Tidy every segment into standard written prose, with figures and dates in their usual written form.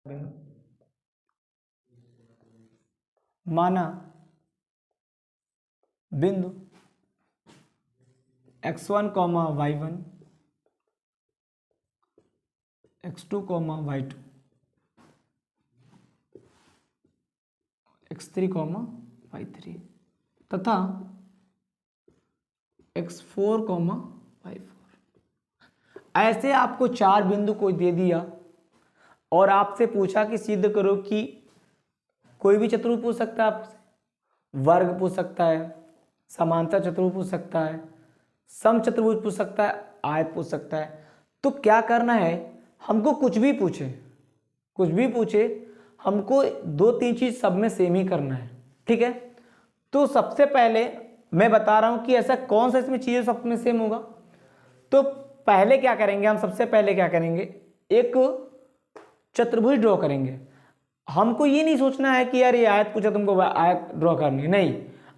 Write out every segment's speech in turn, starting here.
बिंदु माना बिंदु x1, y1, x2, y2, x3, y3 तथा x4, y4। ऐसे आपको चार बिंदु को दे दिया और आपसे पूछा कि सिद्ध करो कि कोई भी चतुर्भुज पूछ सकता है आपसे, वर्ग पूछ सकता है, समांतर चतुर्भुज पूछ सकता है, सम चतुर्भुज पूछ सकता है, आयत पूछ सकता है। तो क्या करना है, हमको कुछ भी पूछे हमको दो तीन चीज सब में सेम ही करना है, ठीक है। तो सबसे पहले मैं बता रहा हूं कि ऐसा कौन सा इसमें चीजें सब में सेम होगा। तो पहले क्या करेंगे हम, सबसे पहले क्या करेंगे, एक चतुर्भुज ड्रॉ करेंगे। हमको ये नहीं सोचना है कि यार ये आयत पूछा तुमको आयत ड्रॉ करनी है, नहीं,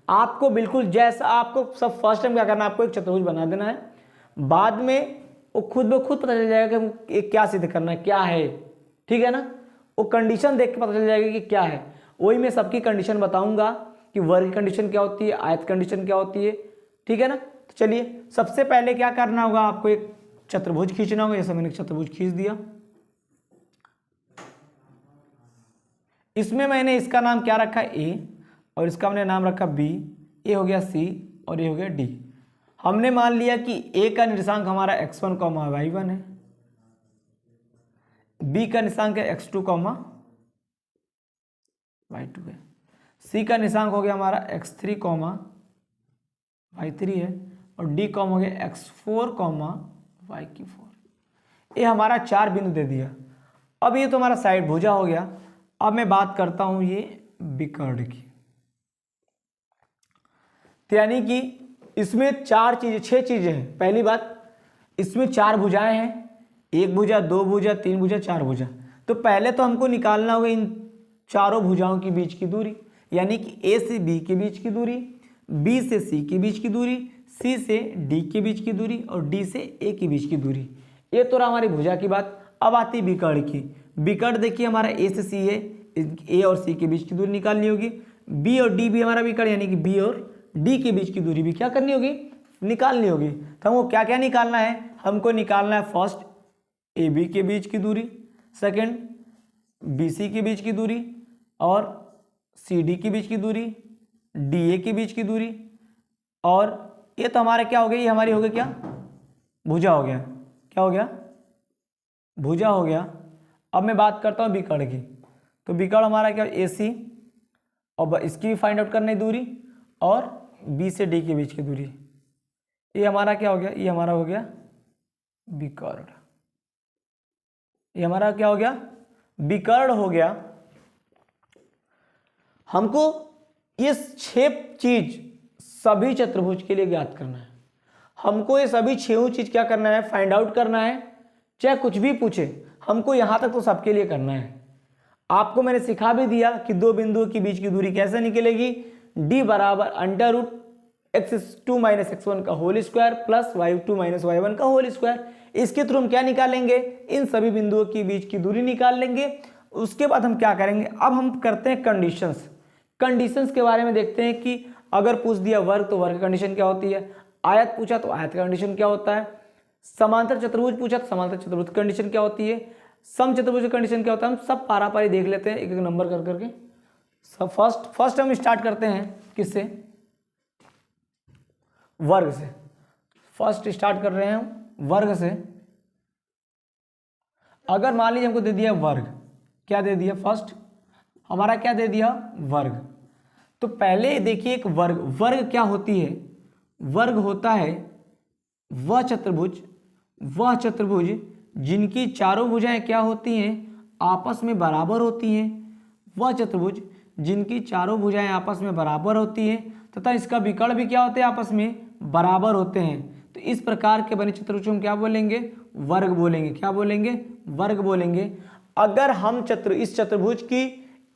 आपको बिल्कुल जैसा आपको सब फर्स्ट टाइम क्या करना है, आपको एक चतुर्भुज बना देना है। बाद में वो खुद ब खुद पता चल जाएगा कि क्या सिद्ध करना है, क्या है, ठीक है ना। वो कंडीशन देख के पता चल जाएगा कि क्या है। वही मैं सबकी कंडीशन बताऊंगा कि वर्ग कंडीशन क्या होती है, आयत कंडीशन क्या होती है, ठीक है ना। तो चलिए सबसे पहले क्या करना होगा, आपको एक चतुर्भुज खींचना होगा। जैसे मैंने चतुर्भुज खींच दिया, इसमें मैंने इसका नाम क्या रखा, ए, और इसका मैंने नाम रखा बी, ये हो गया सी और ये हो गया डी। हमने मान लिया कि ए का निर्देशांक हमारा x1, y1 है, बी का निर्देशांक है x2, y2 है, सी का निर्देशांक हो गया हमारा x3, y3 है, और डी कॉम हो गया x4, y4। ये हमारा चार बिंदु दे दिया। अब ये तो हमारा साइड भुजा हो गया। अब मैं बात करता हूं ये विकर्ण की। तो यानी कि इसमें चार चीजें, छह चीजें हैं। पहली बात, इसमें चार भुजाएं हैं, एक भुजा, दो भुजा, तीन भुजा, चार भुजा। तो पहले तो हमको निकालना होगा इन चारों भुजाओं के बीच की दूरी, यानी कि ए से बी के बीच की दूरी, बी से सी के बीच की दूरी, सी से डी के बीच की दूरी और डी से ए के बीच की दूरी। ये तो रहा हमारी भुजा की बात। अब आती विकर्ण की। विकर्ण देखिए हमारा ए से सी है, ए और सी के बीच की दूरी निकालनी होगी। बी और डी भी हमारा विकर्ण, यानी कि बी और डी के बीच की दूरी भी क्या करनी होगी, निकालनी होगी। तो हमको क्या क्या निकालना है, हमको निकालना है फर्स्ट ए बी के बीच की दूरी, सेकंड बी सी के बीच की दूरी, और सी डी के बीच की दूरी, डी ए के बीच की दूरी। और ये तो हमारा क्या हो गया, ये हमारी हो गई क्या, भुजा हो गया। क्या हो गया, भुजा हो गया। अब मैं बात करता हूँ विकर्ण की। तो विकर्ण हमारा क्या, ए सी, और इसकी भी फाइंड आउट करनी दूरी, और बी से डी के बीच की दूरी। ये हमारा क्या हो गया, ये हमारा हो गया विकर्ण। ये हमारा क्या हो गया, विकर्ण हो गया। हमको ये छह चीज सभी चतुर्भुज के लिए ज्ञात करना है। हमको ये सभी छह चीज क्या करना है, फाइंड आउट करना है। चाहे कुछ भी पूछे, हमको यहां तक तो सबके लिए करना है। आपको मैंने सिखा भी दिया कि दो बिंदुओं के बीच की दूरी कैसे निकलेगी, d बराबर √x2 - x1 का whole square plus y2 - y1 का होल स्क्वायर। इसके थ्रू हम क्या निकालेंगे, इन सभी बिंदुओं के बीच की दूरी निकाल लेंगे। उसके बाद हम क्या करेंगे, अब हम करते हैं कंडीशंस। कंडीशंस के बारे में देखते हैं कि अगर पूछ दिया वर्ग तो वर्ग कंडीशन क्या होती है, आयत पूछा तो आयत कंडीशन क्या होता है, समांतर चतुर्भुज पूछा तो समांतर चतुर्भुज कंडीशन क्या होती है, सम चतुर्भुज कंडीशन क्या होता है। हम सब पारा पारी देख लेते हैं एक एक नंबर कर करके। सब फर्स्ट हम स्टार्ट करते हैं किससे, वर्ग से। फर्स्ट स्टार्ट कर रहे हैं वर्ग से। अगर मान लीजिए हमको दे दिया वर्ग, क्या दे दिया, फर्स्ट हमारा क्या दे दिया, वर्ग। तो पहले देखिए एक वर्ग, वर्ग क्या होती है, वर्ग होता है वह चतुर्भुज जिनकी चारों भुजाएं क्या होती हैं, आपस में बराबर होती हैं। वह चतुर्भुज जिनकी चारों भुजाएं आपस में बराबर होती हैं तथा इसका विकर्ण भी क्या होते हैं, आपस में बराबर होते हैं। तो इस प्रकार के बने चतुर्भुज हम क्या बोलेंगे, वर्ग बोलेंगे। क्या बोलेंगे, वर्ग बोलेंगे। अगर हम इस चतुर्भुज की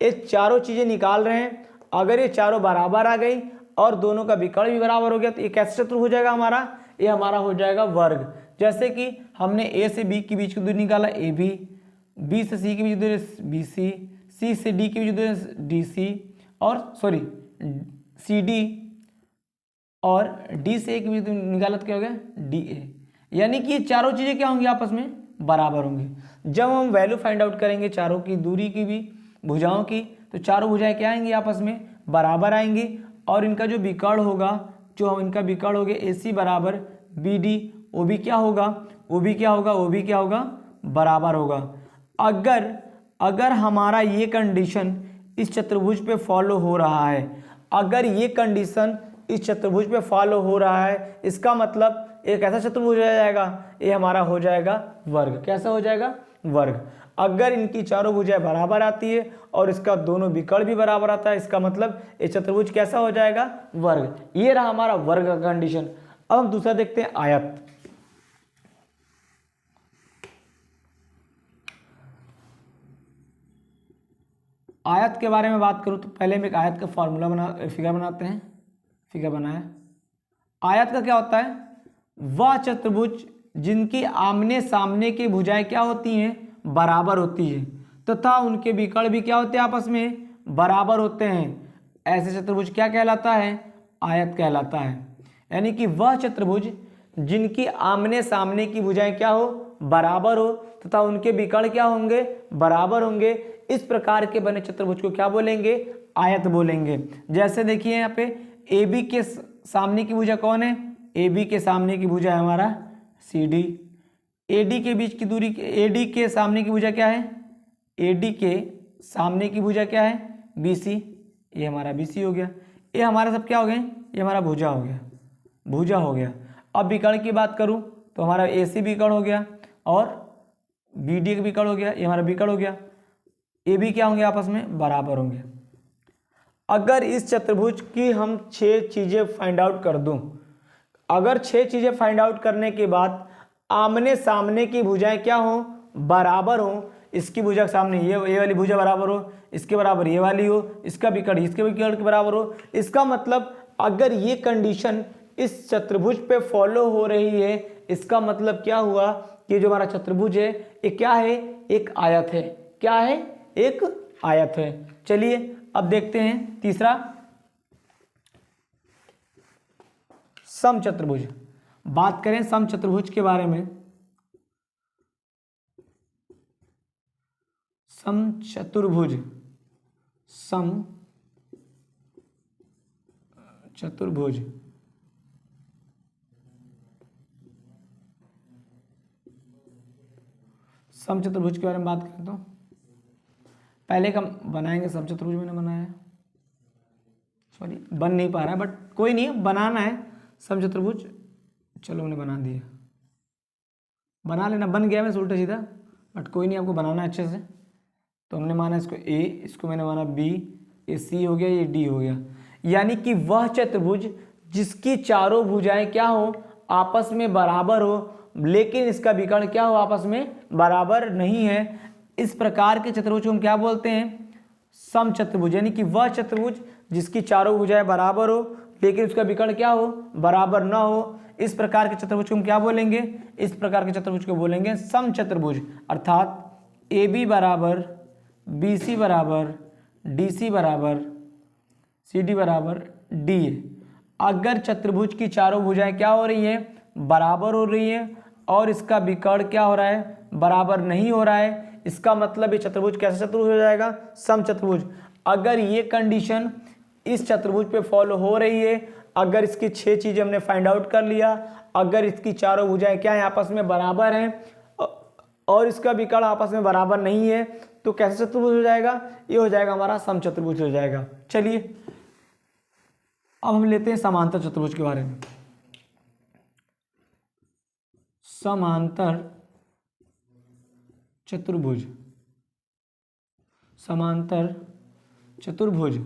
ये चारों चीजें निकाल रहे हैं, अगर ये चारों बराबर आ गई और दोनों का विकर्ण भी बराबर हो गया तो ये कैसे चतुर्भुज हो जाएगा हमारा, ये हमारा हो जाएगा वर्ग। जैसे कि हमने ए से बी के बीच की दूरी निकाला, ए बी, बी से सी की भी दूरी बी सी से डी की भी दूरी डी सी, और सॉरी सी डी, और डी से ए की भी निकाला तो क्या हो गया डी ए। यानी कि ये चारों चीज़ें क्या होंगी आपस में बराबर होंगी। जब हम वैल्यू फाइंड आउट करेंगे चारों की दूरी की भी भुजाओं की, तो चारों भुजाएं क्या आएंगी आपस में बराबर आएंगी, और इनका जो विकर्ण होगा, जो इनका विकर्ण हो गया ए सी बराबर बी डी, वो भी क्या होगा, वो भी क्या होगा, वो भी क्या होगा बराबर होगा। अगर हमारा ये कंडीशन इस चतुर्भुज पे फॉलो हो रहा है, अगर ये कंडीशन इस चतुर्भुज पे फॉलो हो रहा है, इसका मतलब एक ऐसा चतुर्भुज हो जाएगा, ये हमारा हो जाएगा वर्ग। कैसा हो जाएगा वर्ग। अगर इनकी चारों भुजाएं बराबर आती है और इसका दोनों विकर्ण भी बराबर आता है, इसका मतलब ये चतुर्भुज कैसा हो जाएगा वर्ग। ये रहा हमारा वर्ग का कंडीशन। अब हम दूसरा देखते हैं आयत। आयत के बारे में बात करूं तो पहले हम एक आयत का फॉर्मूला फिगर बनाते हैं। फिगर बनाया। आयत का क्या होता है, वह चतुर्भुज जिनकी आमने सामने की भुजाएं क्या होती हैं बराबर होती है, तथा उनके विकर्ण भी क्या होते हैं आपस में बराबर होते हैं, ऐसे चतुर्भुज क्या कहलाता है आयत कहलाता है। यानी कि वह चतुर्भुज जिनकी आमने सामने की भुजाएं क्या हो बराबर हो, तथा उनके विकर्ण क्या होंगे बराबर होंगे, इस प्रकार के बने चतुर्भुज को क्या बोलेंगे आयत बोलेंगे। जैसे देखिए यहाँ पे ए बी के सामने की भुजा कौन है, ए बी के सामने की भुजा है हमारा सी डी। ए डी के बीच की दूरी, ए डी के सामने की भुजा क्या है, ए डी के सामने की भुजा क्या है बी सी, ये हमारा बी सी हो गया। ये हमारा सब क्या हो गए, ये हमारा भुजा हो गया, भुजा हो गया। अब विकर्ण की बात करूं तो हमारा ए सी विकर्ण हो गया और बी डी का विकर्ण हो गया, ये हमारा विकर्ण हो गया। ए बी क्या होंगे आपस में बराबर होंगे। अगर इस चतुर्भुज की हम 6 चीज़ें फाइंड आउट कर दूं, अगर 6 चीज़ें फाइंड आउट करने के बाद आमने सामने की भुजाएं क्या हो बराबर हो, इसकी भुजा के सामने ये वाली भुजा बराबर हो, इसके बराबर ये वाली हो, इसका विकर्ण इसके विकर्ण के बराबर हो, इसका मतलब अगर ये कंडीशन इस चतुर्भुज पे फॉलो हो रही है, इसका मतलब क्या हुआ कि जो हमारा चतुर्भुज है ये क्या है एक आयत है। क्या है एक आयत है। चलिए अब देखते हैं तीसरा समचतुर्भुज। बात करें समचतुर्भुज के बारे में। समचतुर्भुज, समचतुर्भुज समचतुर्भुज के बारे में बात करें तो पहले हम बनाएंगे। समचतुर्भुज मैंने बनाया, सॉरी बन नहीं पा रहा है बट कोई नहीं, बनाना है समचतुर्भुज। चलो मैंने बना दिया, बना लेना, बन गया मैं उल्टा सीधा, बट कोई नहीं, आपको बनाना है अच्छे से। तो हमने माना इसको ए, इसको मैंने माना बी, ये सी हो गया, ये डी हो गया। यानी कि वह चतुर्भुज जिसकी चारों भुजाएं क्या हो आपस में बराबर हो, लेकिन इसका विकर्ण क्या हो आपस में बराबर नहीं है, इस प्रकार के चतुर्भुज को हम क्या बोलते हैं समचतुर्भुज। यानी कि वह चतुर्भुज जिसकी चारों भुजाएं बराबर हो लेकिन उसका विकर्ण क्या हो बराबर ना हो, इस प्रकार के चतुर्भुज को हम क्या बोलेंगे, इस प्रकार के चतुर्भुज को बोलेंगे समचतुर्भुज। अर्थात ए बी बराबर बी सी बराबर डी सी बराबर सी डी बराबर डी ए। अगर चतुर्भुज की चारों भुजाएं क्या हो रही हैं बराबर हो रही हैं और इसका विकर्ण क्या हो रहा है बराबर नहीं हो रहा है, इसका मतलब ये चतुर्भुज कैसा चतुर्भुज हो जाएगा समचतुर्भुज। अगर ये कंडीशन इस चतुर्भुज पे फॉलो हो रही है, अगर इसकी 6 चीजें हमने फाइंड आउट कर लिया, अगर इसकी चारों भुजाएं क्या है आपस में बराबर हैं और इसका विकर्ण आपस में बराबर नहीं है, तो कैसा चतुर्भुज हो जाएगा, ये हो जाएगा हमारा समचतुर्भुज हो जाएगा। चलिए अब हम लेते हैं समांतर चतुर्भुज के बारे में। समांतर चतुर्भुज, समांतर चतुर्भुज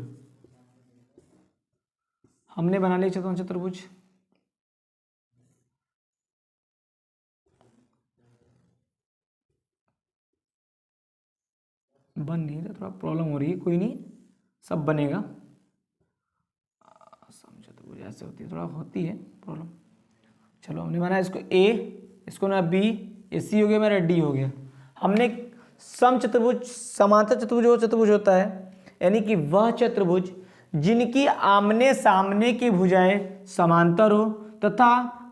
हमने बना लिया चतुर्भुज। बन नहीं रहा, थोड़ा प्रॉब्लम हो रही है, कोई नहीं सब बनेगा। समचतुर्भुज ऐसे होती है, थोड़ा होती है प्रॉब्लम। चलो हमने बनाया इसको ए, इसको ना बी, ए सी हो गया मेरा, डी हो गया। हमने समचतुर्भुज समांतर चतुर्भुज वो चतुर्भुज होता है, यानी कि वह चतुर्भुज जिनकी आमने सामने की भुजाएं समांतर हो तथा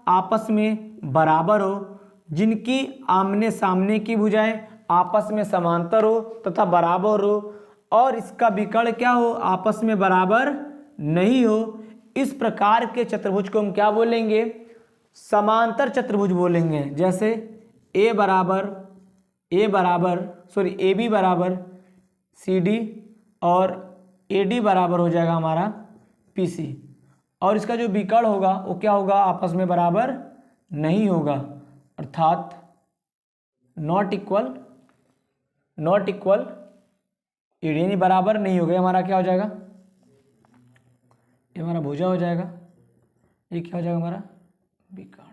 आपस में बराबर हो, जिनकी आमने सामने की भुजाएं आपस में समांतर हो तथा बराबर हो, और इसका विकर्ण क्या हो, आपस में बराबर नहीं हो, इस प्रकार के चतुर्भुज को हम क्या बोलेंगे, समांतर चतुर्भुज बोलेंगे। जैसे ए बी बराबर सी डी और ए डी बराबर हो जाएगा हमारा पी सी, और इसका जो विकर्ण होगा वो क्या होगा, आपस में बराबर नहीं होगा, अर्थात नॉट इक्वल यानी बराबर नहीं होगा। हमारा क्या हो जाएगा, ये हमारा भुजा हो जाएगा, ये क्या हो जाएगा हमारा विकर्ण।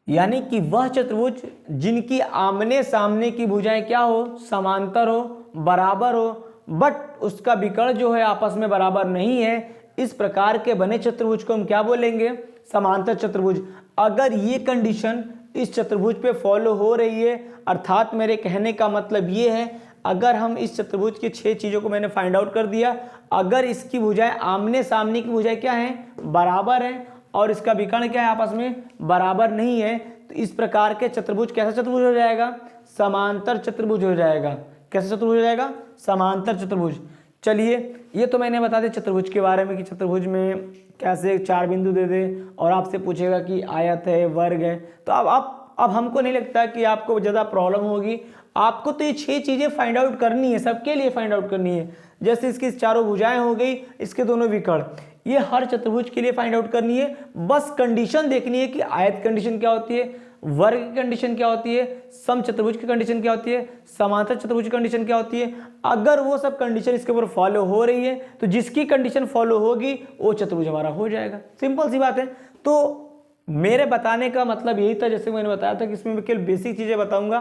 यानी कि वह चतुर्भुज जिनकी आमने सामने की भुजाएं क्या हो, समांतर हो, बराबर हो, बट उसका विकर्ण जो है आपस में बराबर नहीं है, इस प्रकार के बने चतुर्भुज को हम क्या बोलेंगे, समांतर चतुर्भुज। अगर ये कंडीशन इस चतुर्भुज पे फॉलो हो रही है, अर्थात मेरे कहने का मतलब ये है, अगर हम इस चतुर्भुज की 6 चीज़ों को मैंने फाइंड आउट कर दिया, अगर इसकी भुजाएं आमने सामने की भुजाएं क्या हैं, बराबर हैं, और इसका विकर्ण क्या है, आपस में बराबर नहीं है, तो इस प्रकार के चतुर्भुज कैसा चतुर्भुज हो जाएगा, समांतर चतुर्भुज हो जाएगा। कैसा चतुर्भुज हो जाएगा, समांतर चतुर्भुज। चलिए, ये तो मैंने बता दिया चतुर्भुज के बारे में कि चतुर्भुज में कैसे 4 बिंदु दे दे और आपसे पूछेगा कि आयत है, वर्ग है। तो अब हमको नहीं लगता कि आपको ज़्यादा प्रॉब्लम होगी। आपको तो ये 6 चीज़ें फाइंड आउट करनी है, सबके लिए फाइंड आउट करनी है। जैसे इसकी चारों भुजाएं हो गई, इसके दोनों विकर्ण, ये हर चतुर्भुज के लिए फाइंड आउट करनी है। बस कंडीशन देखनी है कि आयत कंडीशन क्या होती है, वर्ग की कंडीशन क्या होती है, समचतुर्भुज की कंडीशन क्या होती है, समांतर चतुर्भुज की कंडीशन क्या होती है। अगर वो सब कंडीशन इसके ऊपर फॉलो हो रही है तो जिसकी कंडीशन फॉलो होगी वो चतुर्भुज हमारा हो जाएगा। सिंपल सी बात है। तो मेरे बताने का मतलब यही था, जैसे मैंने बताया था कि इसमें मैं केवल बेसिक चीज़ें बताऊंगा,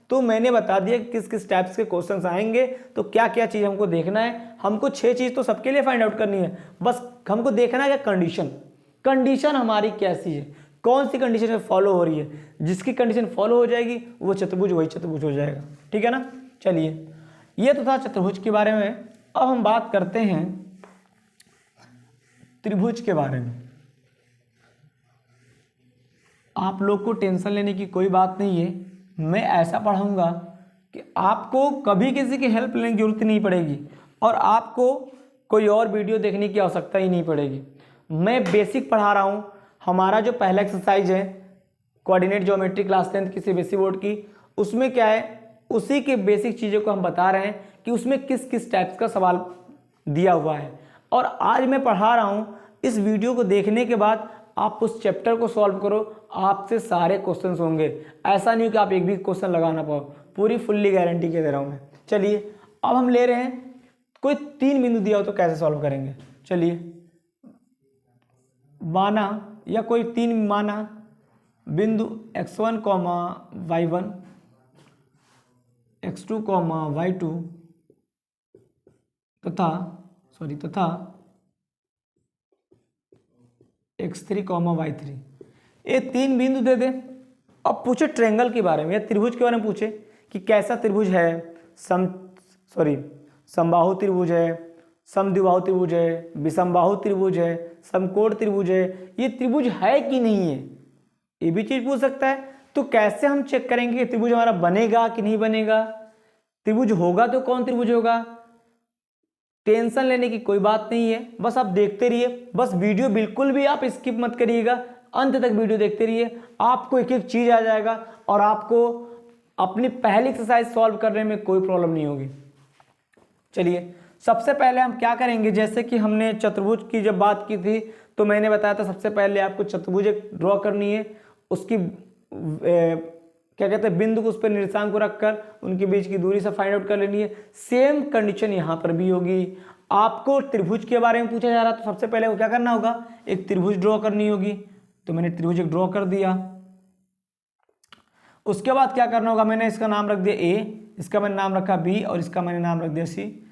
तो मैंने बता दिया किस किस टाइप्स के क्वेश्चंस आएंगे, तो क्या क्या चीज़ हमको देखना है। हमको 6 चीज़ तो सबके लिए फाइंड आउट करनी है, बस हमको देखना है कि कंडीशन हमारी कैसी है, कौन सी कंडीशन में फॉलो हो रही है। जिसकी कंडीशन फॉलो हो जाएगी वो चतुर्भुज वही चतुर्भुज हो जाएगा। ठीक है ना। चलिए, ये तो था चतुर्भुज के बारे में। अब हम बात करते हैं त्रिभुज के बारे में। आप लोग को टेंशन लेने की कोई बात नहीं है, मैं ऐसा पढ़ाऊंगा कि आपको कभी किसी की हेल्प लेने की जरूरत नहीं पड़ेगी और आपको कोई और वीडियो देखने की आवश्यकता ही नहीं पड़ेगी। मैं बेसिक पढ़ा रहा हूँ। हमारा जो पहला एक्सरसाइज है कोऑर्डिनेट ज्योमेट्री क्लास 10 की सीबीएसई बोर्ड की, उसमें क्या है, उसी के बेसिक चीज़ों को हम बता रहे हैं कि उसमें किस किस टाइप्स का सवाल दिया हुआ है। और आज मैं पढ़ा रहा हूँ, इस वीडियो को देखने के बाद आप उस चैप्टर को सॉल्व करो, आपसे सारे क्वेश्चंस होंगे। ऐसा नहीं कि आप एक भी क्वेश्चन लगा ना पाओ, पूरी फुल्ली गारंटी के दे रहा हूँ मैं। चलिए, अब हम ले रहे हैं, कोई 3 बिंदु दिया हो तो कैसे सॉल्व करेंगे। चलिए, माना या कोई 3 माना बिंदु x1, y1, x2, y2 तथा x3, y3, ये 3 बिंदु दे दे। अब पूछे ट्रायंगल के बारे में या त्रिभुज के बारे में पूछे कि कैसा त्रिभुज है, समबाहु त्रिभुज है, समद्विबाहु त्रिभुज है, विषमबाहु त्रिभुज है, समकोण त्रिभुज है, ये त्रिभुज है कि नहीं है, ये भी चीज पूछ सकता है। तो कैसे हम चेक करेंगे कि त्रिभुज हमारा बनेगा कि नहीं बनेगा, त्रिभुज होगा तो कौन त्रिभुज होगा। टेंशन लेने की कोई बात नहीं है, बस आप देखते रहिए। बस वीडियो बिल्कुल भी आप स्किप मत करिएगा, अंत तक वीडियो देखते रहिए, आपको एक एक चीज आ जाएगा और आपको अपनी पहली एक्सरसाइज सॉल्व करने में कोई प्रॉब्लम नहीं होगी। चलिए, सबसे पहले हम क्या करेंगे, जैसे कि हमने चतुर्भुज की जब बात की थी तो मैंने बताया था सबसे पहले आपको चतुर्भुज एक ड्रॉ करनी है, उसकी क्या कहते हैं बिंदु को उस पर निर्देशांक को रखकर उनके बीच की दूरी से फाइंड आउट कर लेनी है। सेम कंडीशन यहाँ पर भी होगी। आपको त्रिभुज के बारे में पूछा जा रहा तो सबसे पहले वो क्या करना होगा, एक त्रिभुज ड्रॉ करनी होगी। तो मैंने त्रिभुज एक ड्रॉ कर दिया। उसके बाद क्या करना होगा, मैंने इसका नाम रख दिया ए, इसका मैंने नाम रखा बी और इसका मैंने नाम रख दिया सी।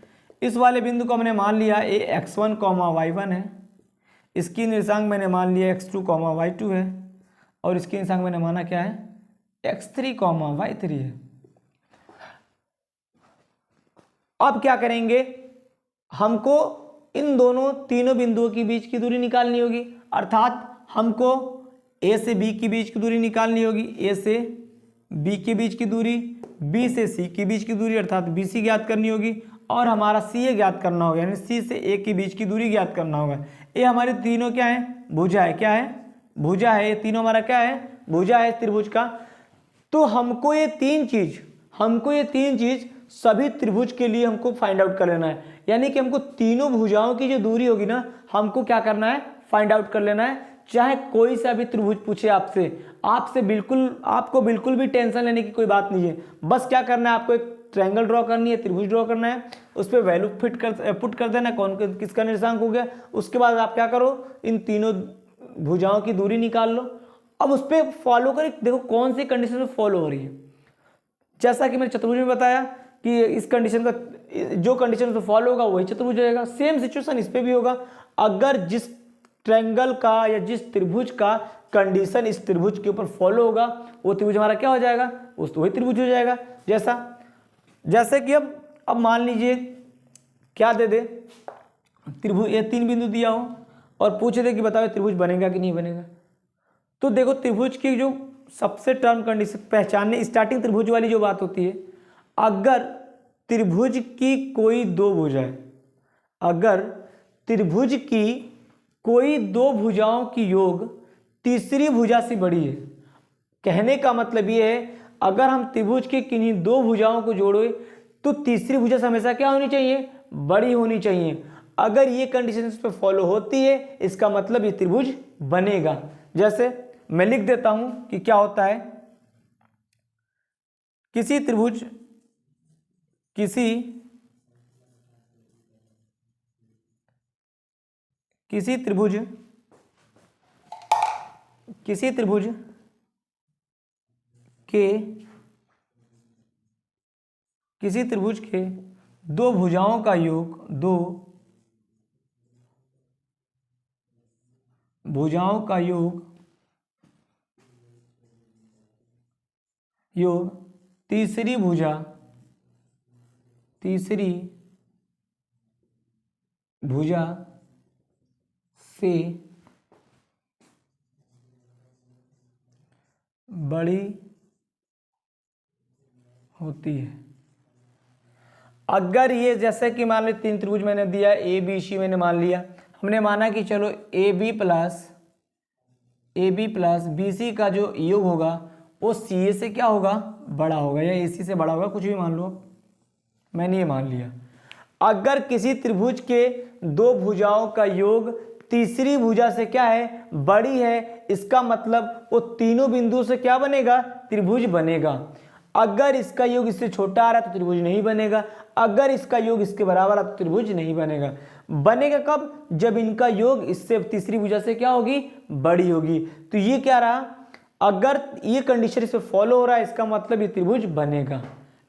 इस वाले बिंदु को मैंने मान लिया ए x1, y1 है, इसकी निर्देशांक मैंने मान लिया x2, y2 है और इसकी निर्देशांक मैंने माना क्या है x3 कॉमा y3 है। अब क्या करेंगे, हमको इन दोनों तीनों बिंदुओं के बीच की दूरी निकालनी होगी, अर्थात हमको a से b के बीच की दूरी निकालनी होगी, a से b के बीच की दूरी, b से c के बीच की दूरी अर्थात BC ज्ञात करनी होगी, और हमारा CA ज्ञात करना होगा, यानी C से A के बीच की दूरी ज्ञात करना होगा। ये हमारे तीनों क्या है, भुजा है, क्या है, भुजा है, ये तीनों हमारा क्या है, भुजा है त्रिभुज का। तो हमको ये तीन चीज सभी त्रिभुज के लिए हमको फाइंड आउट कर लेना है, यानी कि हमको तीनों भुजाओं की जो दूरी होगी ना, हमको क्या करना है, फाइंड आउट कर लेना है। चाहे कोई सा भी त्रिभुज पूछे आपसे आपको बिल्कुल भी टेंशन लेने की कोई बात नहीं है। बस क्या करना है, आपको एक ट्रायंगल ड्रॉ करनी है, त्रिभुज ड्रॉ करना है, उस पर वैल्यू पुट कर देना, कौन किसका निर्देशांक हो गया। उसके बाद आप क्या करो, इन तीनों भुजाओं की दूरी निकाल लो। अब उस पर फॉलो करें, देखो कौन सी कंडीशन में फॉलो हो रही है। जैसा कि मैंने चतुर्भुज में बताया कि इस कंडीशन का जो कंडीशन से फॉलो होगा वही चतुर्भुज रहेगा। सेम सिचुएशन इस पे भी होगा। अगर जिस ट्रायंगल का या जिस त्रिभुज का कंडीशन इस त्रिभुज के ऊपर फॉलो होगा, वो त्रिभुज हमारा क्या हो जाएगा, वही त्रिभुज हो जाएगा। जैसे कि अब मान लीजिए क्या दे दे, त्रिभुज ये तीन बिंदु दिया हो और पूछे दे कि बताओ त्रिभुज बनेगा कि नहीं बनेगा। तो देखो त्रिभुज की जो सबसे टर्म कंडीशन पहचानने, स्टार्टिंग त्रिभुज वाली जो बात होती है, अगर त्रिभुज की कोई दो भुजाएं, अगर त्रिभुज की कोई दो भुजाओं की योग तीसरी भुजा से बड़ी है, कहने का मतलब ये है अगर हम त्रिभुज के किन्हीं दो भुजाओं को जोड़े तो तीसरी भुजा से हमेशा क्या होनी चाहिए, बड़ी होनी चाहिए। अगर ये कंडीशन इस पर फॉलो होती है, इसका मतलब ये त्रिभुज बनेगा। जैसे मैं लिख देता हूं कि क्या होता है, किसी त्रिभुज के दो भुजाओं का योग, दो भुजाओं का योग तीसरी भुजा से बड़ी होती है। अगर ये जैसे कि मान लो तीन त्रिभुज मैंने दिया, ए बी सी मैंने मान लिया, हमने माना कि चलो A B plus B C का जो योग होगा वो सी ए से क्या होगा, बड़ा होगा, या ए सी से बड़ा होगा, कुछ भी मान लो, मैंने ये मान लिया। अगर किसी त्रिभुज के दो भुजाओं का योग तीसरी भुजा से क्या है, बड़ी है, इसका मतलब वो तीनों बिंदुओं से क्या बनेगा, त्रिभुज बनेगा। अगर इसका योग इससे छोटा आ रहा है तो त्रिभुज नहीं बनेगा, अगर इसका योग इसके बराबर है तो त्रिभुज नहीं बनेगा। बनेगा कब, जब इनका योग इससे तीसरी भुजा से क्या होगी, बड़ी होगी। तो ये क्या रहा, अगर ये कंडीशन इस पे फॉलो हो रहा है, इसका मतलब ये त्रिभुज बनेगा।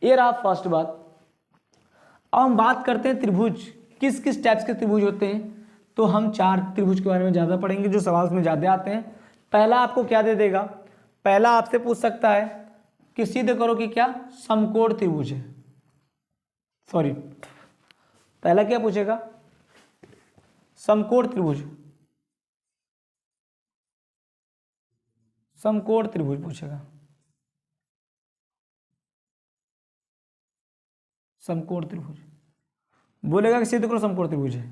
ये रहा फर्स्ट बात। अब हम बात करते हैं त्रिभुज, किस किस टाइप्स के त्रिभुज होते हैं। तो हम चार त्रिभुज के बारे में ज़्यादा पढ़ेंगे जो सवाल में ज़्यादा आते हैं। पहला आपको क्या दे देगा, पहला आपसे पूछ सकता है कि सीधे करो कि क्या समकोण त्रिभुज है, सॉरी पहला क्या पूछेगा, समकोण त्रिभुज, समकोण त्रिभुज पूछेगा, समकोण त्रिभुज बोलेगा कि सीधे करो समकोण त्रिभुज है।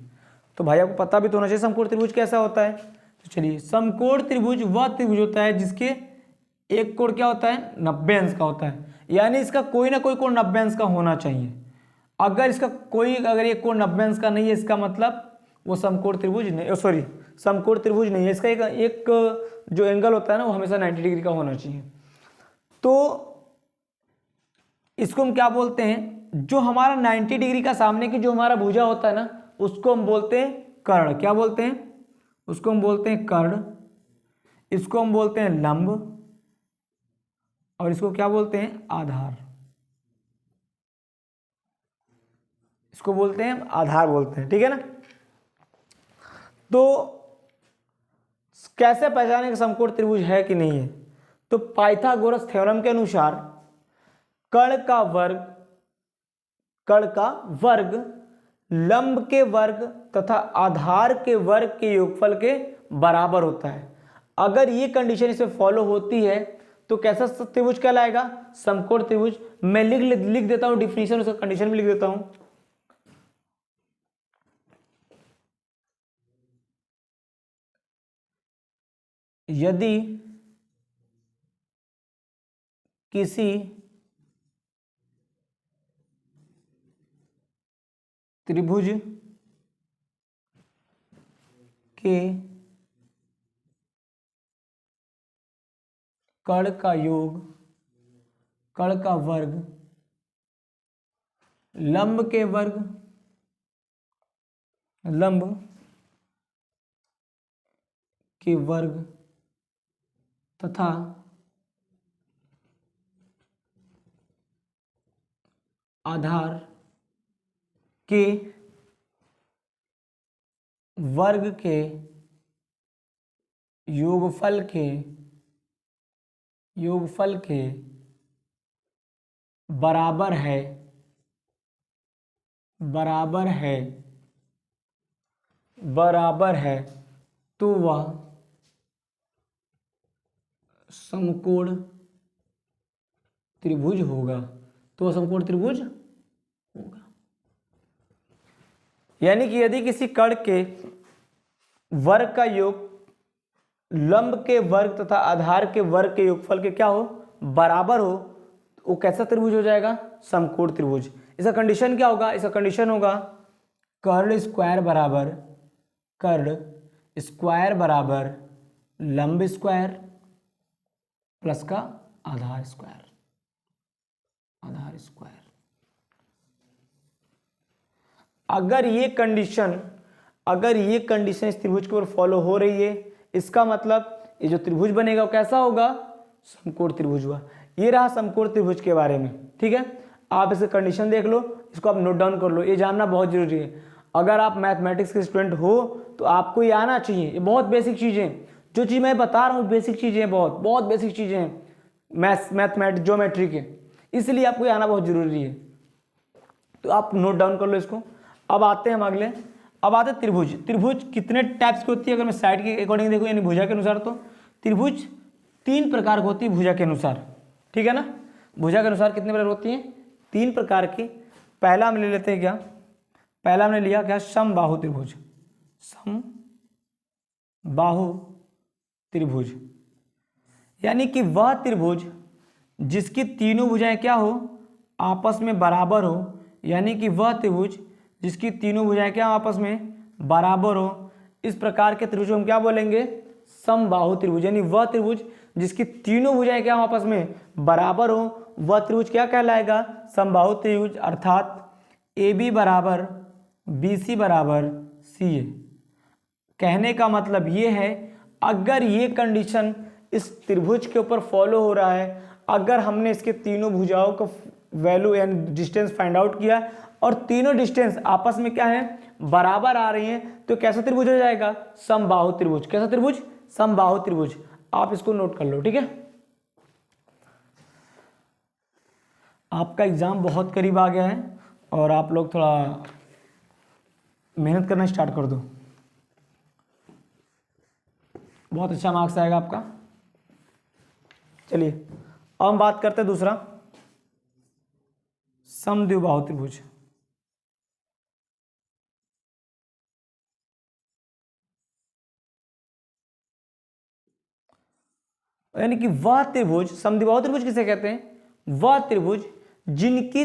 तो भाई आपको पता भी तो होना चाहिए समकोण त्रिभुज कैसा होता है। तो चलिए, समकोण त्रिभुज वह त्रिभुज होता है जिसके एक कोण क्या होता है, 90 अंश का होता है, यानी इसका कोई ना कोई कोण 90 अंश का होना चाहिए। अगर ये कोण 90 अंश का नहीं है, इसका मतलब वो समकोण त्रिभुज नहीं, सॉरी समकोण त्रिभुज नहीं है। इसका एक जो एंगल होता है ना, वो हमेशा 90 डिग्री का होना चाहिए। तो इसको हम क्या बोलते हैं, जो हमारा 90 डिग्री का सामने की जो हमारा भुजा होता है ना, उसको हम बोलते हैं कर्ण। क्या बोलते हैं, उसको हम बोलते हैं कर्ण, इसको हम बोलते हैं लंब, और इसको क्या बोलते हैं, आधार। इसको बोलते हैं आधार बोलते हैं, ठीक है ना। तो कैसे पहचानें कि समकोण त्रिभुज है कि नहीं है। तो पाइथागोरस थ्योरम के अनुसार कण का वर्ग लंब के वर्ग तथा आधार के वर्ग के योगफल के बराबर होता है। अगर ये कंडीशन इसमें फॉलो होती है तो कैसा त्रिभुज कहलाएगा? समकोण त्रिभुज। मैं लिख देता हूं डिफिनीशन, उसका कंडीशन भी लिख देता हूं। यदि किसी त्रिभुज के कण का योग, कण का वर्ग लंब के वर्ग, लंब के वर्ग तथा आधार के वर्ग के योगफल के बराबर है तो वह समकोण त्रिभुज होगा। यानी कि यदि किसी कण के वर्ग का योग लंब के वर्ग तथा आधार के वर्ग के योगफल के क्या हो? बराबर हो, तो वो कैसा त्रिभुज हो जाएगा? समकोण त्रिभुज। इसका कंडीशन क्या होगा? इसका कंडीशन होगा कर्ण स्क्वायर बराबर लंब स्क्वायर प्लस का आधार स्क्वायर। अगर ये कंडीशन इस त्रिभुज के ऊपर फॉलो हो रही है, इसका मतलब ये जो त्रिभुज बनेगा वो कैसा होगा? समकोण त्रिभुज हुआ। ये रहा समकोण त्रिभुज के बारे में। ठीक है, आप इसे कंडीशन देख लो, इसको आप नोट डाउन कर लो, ये जानना बहुत जरूरी है। अगर आप मैथमेटिक्स के स्टूडेंट हो तो आपको ये आना चाहिए। ये बहुत बेसिक चीज़ें, जो चीज़ मैं बता रहा हूँ बेसिक चीज़ें, बहुत बेसिक चीज़ें हैं मैथमेटिक्स ज्योमेट्री के, इसलिए आपको ये आना बहुत जरूरी है। तो आप नोट डाउन कर लो इसको। अब आते हैं हम अगले, अब आते हैं त्रिभुज कितने टाइप्स की होती है? अगर मैं साइड के अकॉर्डिंग देखूँ यानी भुजा के अनुसार, तो त्रिभुज 3 प्रकार की होती है भुजा के अनुसार। ठीक है ना, भुजा के अनुसार कितने प्रकार होती हैं? 3 प्रकार की। पहला हम ले लेते हैं क्या? पहला हमने लिया क्या? समबाहु त्रिभुज। यानी कि वह त्रिभुज जिसकी तीनों भुजाएं क्या हो? आपस में बराबर हो। यानी कि वह त्रिभुज जिसकी तीनों भुजाएं क्या आपस में बराबर हो, इस प्रकार के त्रिभुज हम क्या बोलेंगे? समबाहु त्रिभुज। यानी वह त्रिभुज जिसकी तीनों भुजाएं क्या आपस में बराबर हो, वह त्रिभुज क्या कहलाएगा? समबाहु त्रिभुज। अर्थात AB बराबर BC बराबर CA। कहने का मतलब ये है, अगर ये कंडीशन इस त्रिभुज के ऊपर फॉलो हो रहा है, अगर हमने इसके तीनों भुजाओं का वैल्यू यानी डिस्टेंस फाइंड आउट किया और तीनों डिस्टेंस आपस में क्या है? बराबर आ रही हैं, तो कैसा त्रिभुज हो जाएगा? समबाहु त्रिभुज। कैसा त्रिभुज? समबाहु त्रिभुज। आप इसको नोट कर लो। ठीक है, आपका एग्जाम बहुत करीब आ गया है और आप लोग थोड़ा मेहनत करना स्टार्ट कर दो, बहुत अच्छा मार्क्स आएगा आपका। चलिए अब हम बात करते हैं दूसरा, समद्विबाहु त्रिभुज। यानी कि वह त्रिभुज, समद्विबाहु त्रिभुज किसे कहते हैं? वह त्रिभुज जिनकी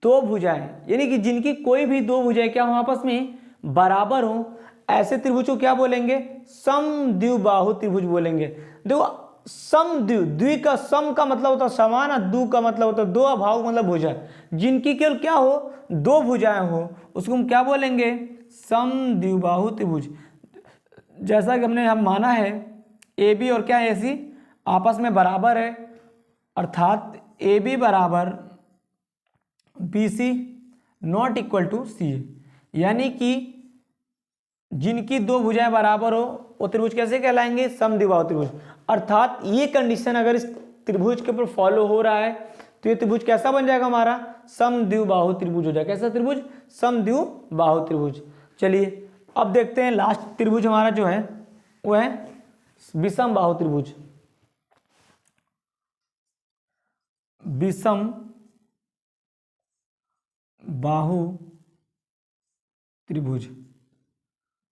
दो भुजाएं, यानी कि जिनकी कोई भी दो भुजाएं क्या हो? आपस में बराबर हो, ऐसे त्रिभुज को क्या बोलेंगे? समद्विबाहु त्रिभुज बोलेंगे। देखो द्वि का सम का मतलब होता है समान, और दु का मतलब होता है दो, अभाव मतलब भुजा। जिनकी केवल क्या हो? दो भुजाएं हो, उसको हम क्या बोलेंगे? समद्विबाहु त्रिभुज। जैसा कि हमने हम माना है AB और क्या है AC आपस में बराबर है, अर्थात AB बराबर BC not equal to CA। यानी कि जिनकी दो भुजाएं बराबर हो वो त्रिभुज कैसे कहलाएंगे? समद्विबाहु त्रिभुज। अर्थात ये कंडीशन अगर इस त्रिभुज के ऊपर फॉलो हो रहा है तो ये त्रिभुज कैसा बन जाएगा? हमारा समद्विबाहु त्रिभुज हो जाएगा। कैसा त्रिभुज? समद्विबाहु त्रिभुज। चलिए अब देखते हैं लास्ट त्रिभुज हमारा जो है वो है विषम बाहु त्रिभुज। विषम बाहु त्रिभुज।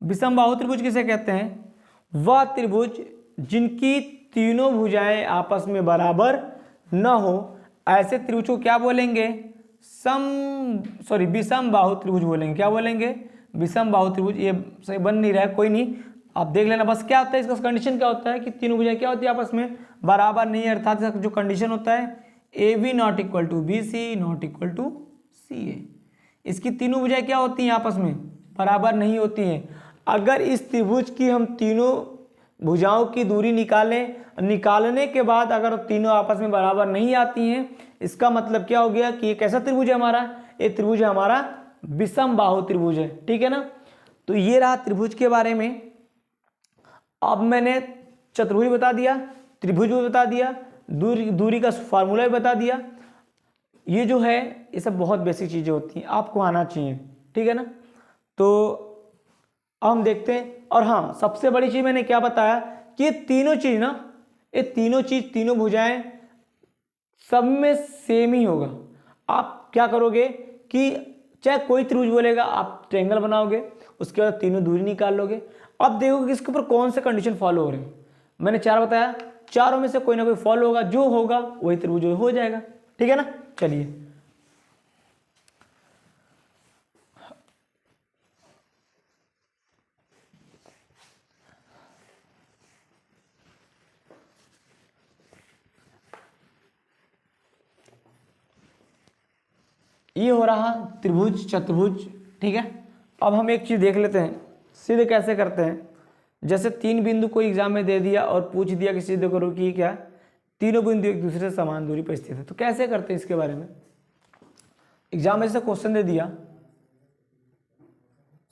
विषम बाहु त्रिभुज किसे कहते हैं? वह त्रिभुज जिनकी तीनों भुजाएं आपस में बराबर न हो, ऐसे त्रिभुज को क्या बोलेंगे? विषम बाहु त्रिभुज बोलेंगे। क्या बोलेंगे? विषम बाहु त्रिभुज। ये सही बन नहीं रहा है, कोई नहीं, आप देख लेना बस। क्या होता है इसका कंडीशन? क्या होता है कि तीनों भुजाएं क्या होती है? आपस में बराबर नहीं है। अर्थात इसका जो कंडीशन होता है AB not equal to BC not equal to CA। इसकी तीनों भुजाएं क्या होती हैं? आपस में बराबर नहीं होती हैं। अगर इस त्रिभुज की हम तीनों भुजाओं की दूरी निकालने के बाद अगर तीनों आपस में बराबर नहीं आती हैं, इसका मतलब क्या हो गया कि ये कैसा त्रिभुज है हमारा? ये त्रिभुज है हमारा विषम बाहु त्रिभुज है। ठीक है ना? तो ये रहा त्रिभुज के बारे में। अब मैंने चतुर्भुज बता दिया, त्रिभुज भी बता दिया, दूरी का फार्मूला भी बता दिया। ये जो है ये सब बहुत बेसिक चीज़ें होती हैं, आपको आना चाहिए। ठीक है ना? तो अब हम देखते हैं। और हाँ, सबसे बड़ी चीज़ मैंने क्या बताया कि ये तीनों चीज़ ना, ये तीनों भुजाएं सब में सेम ही होगा। आप क्या करोगे कि चाहे कोई त्रिभुज बोलेगा, आप ट्रायंगल बनाओगे, उसके बाद तीनों दूरी निकाल लोगे। अब देखोगे कि इसके ऊपर कौन से कंडीशन फॉलो हो रहे हैं। मैंने 4 बताया, चारों में से कोई ना कोई फॉलो होगा, जो होगा वही त्रिभुज हो जाएगा। ठीक है ना? चलिए ये हो रहा त्रिभुज चतुर्भुज। ठीक है, अब हम एक चीज़ देख लेते हैं, सिद्ध कैसे करते हैं। जैसे 3 बिंदु कोई एग्जाम में दे दिया और पूछ दिया कि सिद्ध करो कि क्या तीनों बिंदु एक दूसरे से समान दूरी पर स्थित है, तो कैसे करते हैं इसके बारे में। एग्जाम में से क्वेश्चन दे दिया,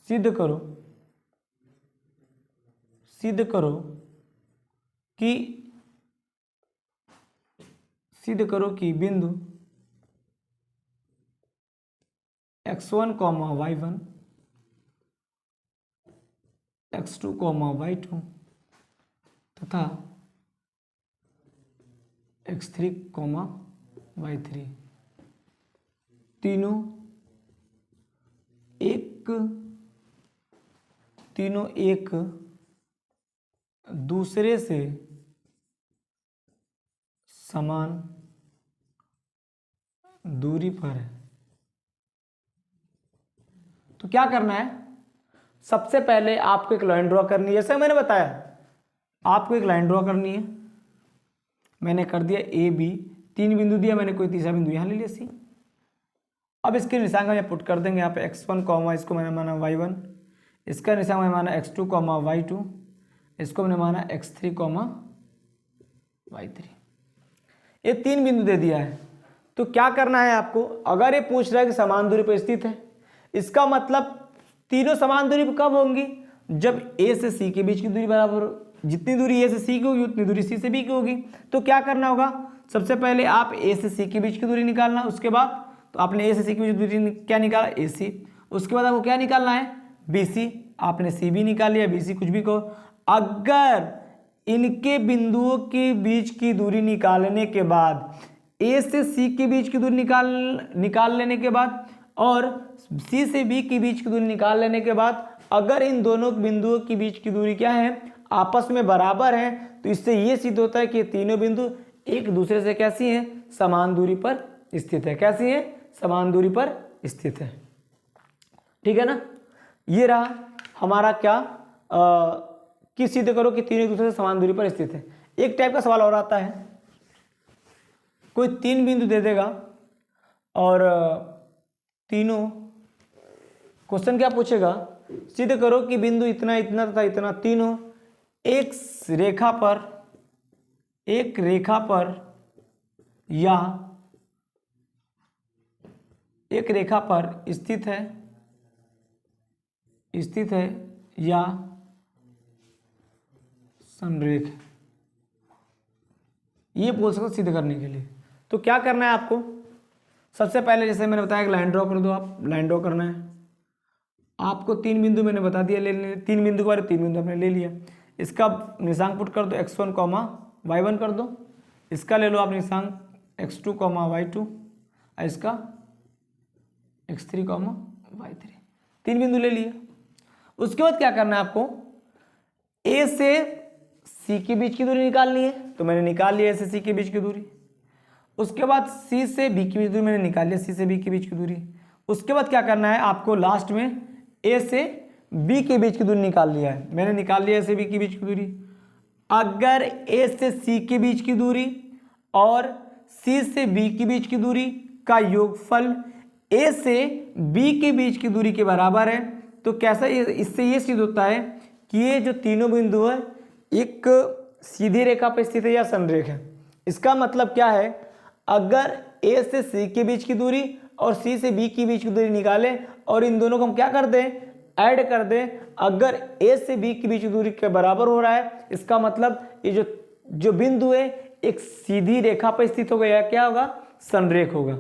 सिद्ध करो कि बिंदु x1, y1, x2, y2 तथा x3, y3 तीनों एक दूसरे से समान दूरी पर है। तो क्या करना है? सबसे पहले आपको एक लाइन ड्रॉ करनी है। जैसे मैंने बताया, आपको एक लाइन ड्रॉ करनी है। मैंने कर दिया AB, 3 बिंदु दिया मैंने, कोई तीसरा बिंदु यहाँ ले लिया C। अब इसके निशान का मैं पुट कर देंगे यहाँ पे x1, इसको मैंने माना y1, इसका निशान मैंने माना x2, y2, इसको मैंने माना x3, y3। ये 3 बिंदु दे दिया है। तो क्या करना है आपको? अगर ये पूछ रहा है कि समान दूरी पर स्थित है, इसका मतलब तीनों समान दूरी पर कब होंगी? जब A से C के बीच की दूरी बराबर हो। जितनी दूरी A से C की होगी उतनी दूरी C से B की होगी। तो क्या करना होगा? सबसे पहले आप A से C के बीच की दूरी निकालना। उसके बाद तो आपने A से C की बीच दूरी क्या निकाला? AC। उसके बाद आपको क्या निकालना है? BC। आपने CB निकाल लिया, BC कुछ भी कहो। अगर इनके बिंदुओं के बीच की दूरी निकालने के बाद, A से C के बीच की दूरी निकाल लेने के बाद और C से B के बीच की दूरी निकाल लेने के बाद, अगर इन दोनों बिंदुओं के बीच की दूरी क्या है? आपस में बराबर है, तो इससे ये सिद्ध होता है कि तीनों बिंदु एक दूसरे से कैसी हैं? समान दूरी पर स्थित है। कैसी है? समान दूरी पर स्थित है। ठीक है ना? ये रहा हमारा क्या कि सिद्ध करो कि तीनों एक दूसरे से समान दूरी पर स्थित है। एक टाइप का सवाल और आता है, कोई 3 बिंदु दे देगा और तीनों, क्वेश्चन क्या पूछेगा? सिद्ध करो कि बिंदु इतना इतना तथा इतना तीनों एक रेखा पर या स्थित है या संरेख, ये बोल सकते हो सिद्ध करने के लिए। तो क्या करना है आपको, सबसे पहले जैसे मैंने बताया कि लाइन ड्रॉ कर दो, आप लाइन ड्रॉ करना है आपको। 3 बिंदु मैंने बता दिया, ले 3 बिंदु के बारे 3 बिंदु हमने ले लिया। इसका निशांक पुट कर दो x1, y1 कर दो। इसका ले लो आप निशांक x2, y2, और इसका x3, y3। 3 बिंदु ले लिया। उसके बाद क्या करना है आपको, a से c के बीच की दूरी निकालनी है, तो मैंने निकाल लिया a से c के बीच की दूरी। उसके बाद c से b के बीच की दूरी मैंने निकाल लिया, c से b के बीच की दूरी। उसके बाद क्या करना है आपको, लास्ट में a से b के बीच की दूरी निकाल लिया है, मैंने निकाल लिया a से b के बीच की दूरी। अगर a से c के बीच की दूरी और c से b के बीच की दूरी का योगफल a से b के बीच की दूरी के बराबर है, तो कैसा, इससे ये सिद्ध होता है कि ये जो तीनों बिंदु है एक सीधी रेखा पर स्थित है या संरेख है। इसका मतलब क्या है, अगर a से c के बीच की दूरी और c से b के बीच की दूरी निकालें और इन दोनों को हम क्या कर दें, ऐड कर दें, अगर a से b के बीच की दूरी के बराबर हो रहा है, इसका मतलब ये जो बिंदु है एक सीधी रेखा पर स्थित होगा या क्या होगा, संरेख होगा।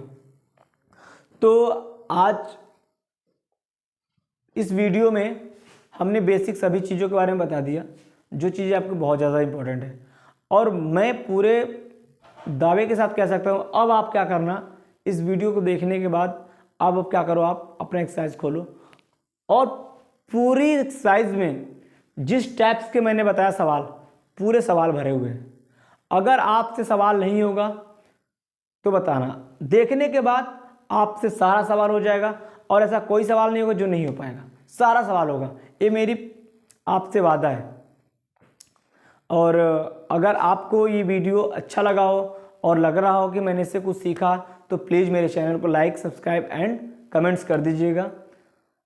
तो आज इस वीडियो में हमने बेसिक सभी चीज़ों के बारे में बता दिया, जो चीज़ें आपको बहुत ज़्यादा इंपॉर्टेंट है। और मैं पूरे दावे के साथ कह सकता हूँ, अब आप क्या करना, इस वीडियो को देखने के बाद अब क्या करो, आप अपना एक्सरसाइज खोलो और पूरी एक्सरसाइज में जिस टाइप्स के मैंने बताया सवाल, पूरे सवाल भरे हुए हैं। अगर आपसे सवाल नहीं होगा तो बताना, देखने के बाद आपसे सारा सवाल हो जाएगा और ऐसा कोई सवाल नहीं होगा जो नहीं हो पाएगा, सारा सवाल होगा, ये मेरी आपसे वादा है। और अगर आपको ये वीडियो अच्छा लगा हो और लग रहा हो कि मैंने इससे कुछ सीखा, तो प्लीज़ मेरे चैनल को लाइक, सब्सक्राइब एंड कमेंट्स कर दीजिएगा।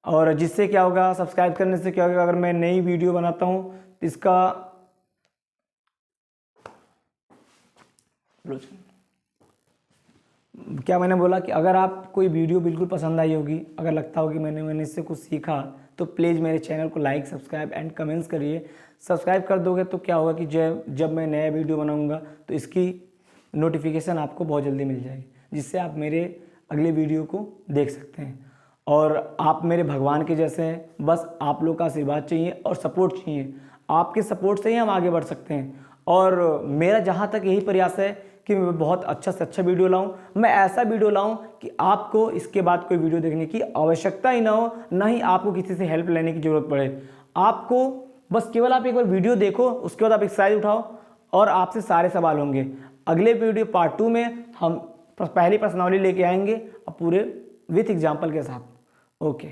और जिससे क्या होगा, सब्सक्राइब करने से क्या होगा, अगर मैं नई वीडियो बनाता हूँ तो इसका क्या मैंने बोला कि अगर आप कोई वीडियो बिल्कुल पसंद आई होगी, अगर लगता हो कि मैंने इससे कुछ सीखा, तो प्लीज़ मेरे चैनल को लाइक, सब्सक्राइब एंड कमेंट्स करिए। सब्सक्राइब कर दोगे तो क्या होगा कि जब मैं नया वीडियो बनाऊंगा तो इसकी नोटिफिकेशन आपको बहुत जल्दी मिल जाएगी, जिससे आप मेरे अगले वीडियो को देख सकते हैं। और आप मेरे भगवान के जैसे हैं, बस आप लोग का आशीर्वाद चाहिए और सपोर्ट चाहिए। आपके सपोर्ट से ही हम आगे बढ़ सकते हैं। और मेरा जहाँ तक यही प्रयास है कि मैं बहुत अच्छा से अच्छा वीडियो लाऊं, मैं ऐसा वीडियो लाऊं कि आपको इसके बाद कोई वीडियो देखने की आवश्यकता ही ना हो, ना ही आपको किसी से हेल्प लेने की ज़रूरत पड़े। आपको बस केवल आप एक बार वीडियो देखो, उसके बाद आप एक्सरसाइज उठाओ और आपसे सारे सवाल होंगे। अगले वीडियो पार्ट 2 में हम पहली प्रश्नावली लेके आएंगे पूरे विथ एग्जाम्पल के साथ। ओके।